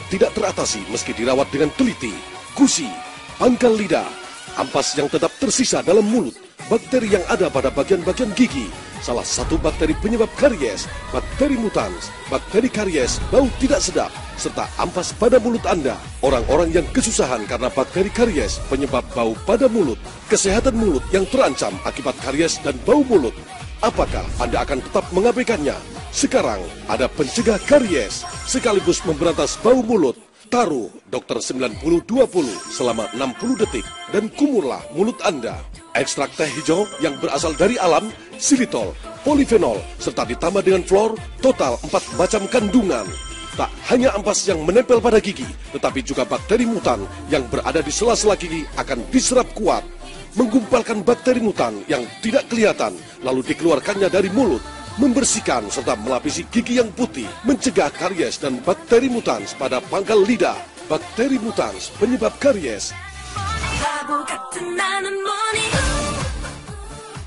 tidak teratasi meski dirawat dengan teliti. Gusi, pangkal lidah, ampas yang tetap tersisa dalam mulut, bakteri yang ada pada bagian-bagian gigi, salah satu bakteri penyebab karies, bakteri mutans, bakteri karies, bau tidak sedap, serta ampas pada mulut Anda. Orang-orang yang kesusahan karena bakteri karies penyebab bau pada mulut, kesehatan mulut yang terancam akibat karies dan bau mulut. Apakah Anda akan tetap mengabaikannya? Sekarang ada pencegah karies sekaligus memberantas bau mulut. Taruh Dokter 90-20 selama 60 detik dan kumurlah mulut Anda. Ekstrak teh hijau yang berasal dari alam, xilitol, polifenol, serta ditambah dengan fluor, total 4 macam kandungan. Tak hanya ampas yang menempel pada gigi, tetapi juga bakteri mutan yang berada di sela-sela gigi akan diserap kuat. Menggumpalkan bakteri mutan yang tidak kelihatan, lalu dikeluarkannya dari mulut. Membersihkan serta melapisi gigi yang putih, mencegah karies dan bakteri mutans pada pangkal lidah. Bakteri mutans penyebab karies.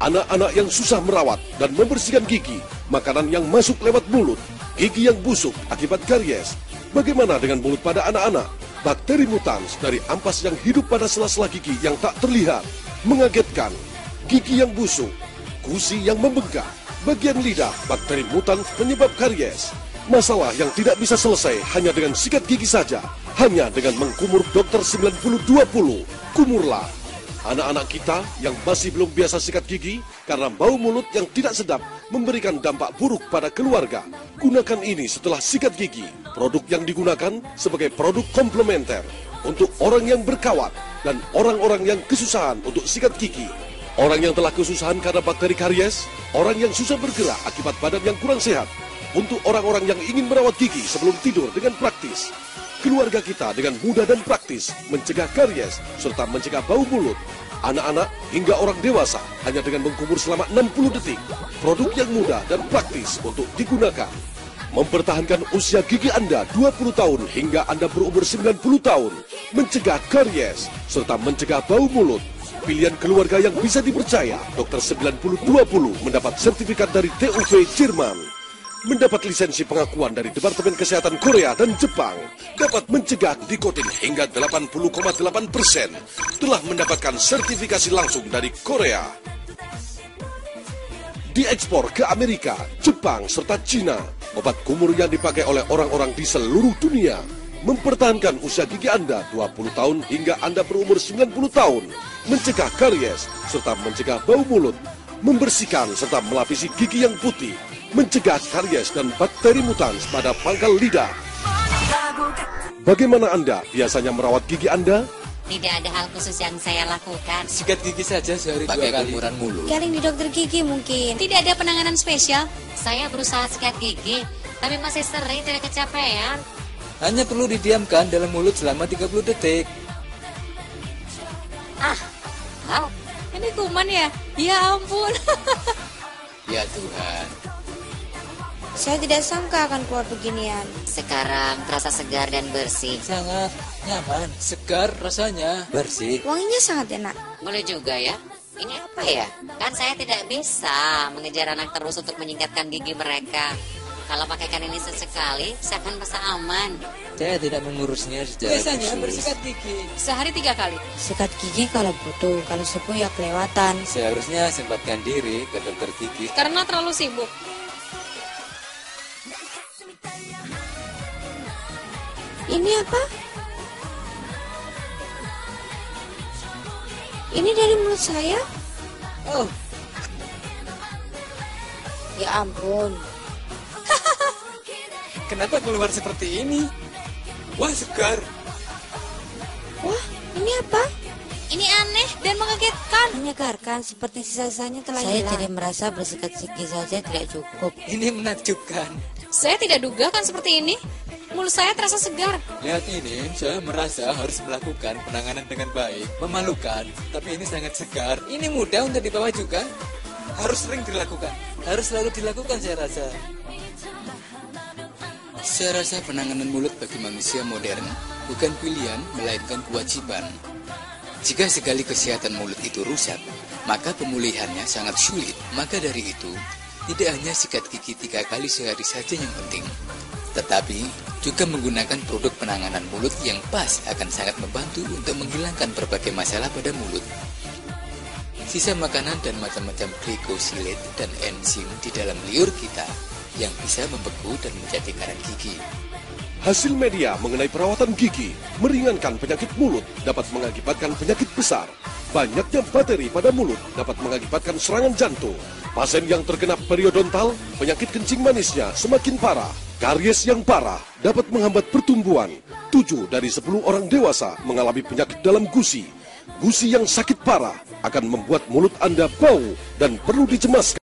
Anak-anak yang susah merawat dan membersihkan gigi, makanan yang masuk lewat mulut, gigi yang busuk akibat karies. Bagaimana dengan mulut pada anak-anak? Bakteri mutans dari ampas yang hidup pada sela-sela gigi yang tak terlihat. Mengagetkan, gigi yang busuk, gusi yang membengkak, bagian lidah, bakteri mutans penyebab karies. Masalah yang tidak bisa selesai hanya dengan sikat gigi saja. Hanya dengan mengkumur Dokter 90-20. Kumurlah. Anak-anak kita yang masih belum biasa sikat gigi karena bau mulut yang tidak sedap memberikan dampak buruk pada keluarga. Gunakan ini setelah sikat gigi. Produk yang digunakan sebagai produk komplementer untuk orang yang berkawat dan orang-orang yang kesusahan untuk sikat gigi. Orang yang telah kesusahan karena bakteri karies, orang yang susah bergerak akibat badan yang kurang sehat, untuk orang-orang yang ingin merawat gigi sebelum tidur dengan praktis. Keluarga kita dengan mudah dan praktis mencegah karies serta mencegah bau mulut. Anak-anak hingga orang dewasa hanya dengan mengkumur selama 60 detik. Produk yang mudah dan praktis untuk digunakan. Mempertahankan usia gigi Anda 20 tahun hingga Anda berumur 90 tahun. Mencegah karies serta mencegah bau mulut. Pilihan keluarga yang bisa dipercaya. Dokter 90-20 mendapat sertifikat dari TUV Jerman. Mendapat lisensi pengakuan dari Departemen Kesehatan Korea dan Jepang. Dapat mencegah nikotin hingga 80,8%. Telah mendapatkan sertifikasi langsung dari Korea. Diekspor ke Amerika, Jepang, serta Cina. Obat kumur yang dipakai oleh orang-orang di seluruh dunia. Mempertahankan usia gigi Anda 20 tahun hingga Anda berumur 90 tahun. Mencegah karies serta mencegah bau mulut. Membersihkan serta melapisi gigi yang putih. Mencegah karies dan bakteri mutans pada pangkal lidah. Bagaimana Anda biasanya merawat gigi Anda? Tidak ada hal khusus yang saya lakukan. Sikat gigi saja sehari 2 pakai kali. kumuran mulu. Galing di dokter gigi mungkin. Tidak ada penanganan spesial. Saya berusaha sikat gigi, tapi masih sering tidak kecapean. Hanya perlu didiamkan dalam mulut selama 30 detik. Ini kuman ya? Ya ampun. Ya Tuhan. Saya tidak sangka akan keluar beginian. Sekarang terasa segar dan bersih. Sangat nyaman, segar rasanya, bersih. Wanginya sangat enak. Boleh juga ya. Ini apa ya? Kan saya tidak bisa mengejar anak terus untuk menyingkatkan gigi mereka. Kalau pakaikan ini sesekali, saya akan merasa aman. Saya tidak mengurusnya secara Biasanya khusus. bersikat gigi Sehari 3 kali. Sikat gigi kalau butuh, kalau sepuh ya kelewatan. Seharusnya sempatkan diri ke dokter gigi. Karena terlalu sibuk. Ini apa? Ini dari mulut saya? Oh, Ya ampun. kenapa keluar seperti ini? Wah, segar. Wah, ini apa? Ini aneh dan mengagetkan. Menyegarkan seperti sisa-sisanya telah Saya hilang. jadi merasa bersikat gigi saja tidak cukup. Ini menakjubkan. Saya tidak duga kan seperti ini. Mulut saya terasa segar. Lihat ini, saya merasa harus melakukan penanganan dengan baik. Memalukan, tapi ini sangat segar. Ini mudah untuk dibawa juga. Harus sering dilakukan. Harus selalu dilakukan saya rasa. Saya rasa penanganan mulut bagi manusia modern bukan pilihan, melainkan kewajiban. Jika sekali kesehatan mulut itu rusak, maka pemulihannya sangat sulit. Maka dari itu, tidak hanya sikat gigi 3 kali sehari saja yang penting, tetapi juga menggunakan produk penanganan mulut yang pas akan sangat membantu untuk menghilangkan berbagai masalah pada mulut. Sisa makanan dan macam-macam glikosilate dan enzim di dalam liur kita yang bisa membeku dan menjadi karat gigi. Hasil media mengenai perawatan gigi meringankan penyakit mulut dapat mengakibatkan penyakit besar. Banyaknya bakteri pada mulut dapat mengakibatkan serangan jantung. Pasien yang terkena periodontal, penyakit kencing manisnya semakin parah. Karies yang parah dapat menghambat pertumbuhan. 7 dari 10 orang dewasa mengalami penyakit dalam gusi. Gusi yang sakit parah akan membuat mulut Anda bau dan perlu dicemaskan.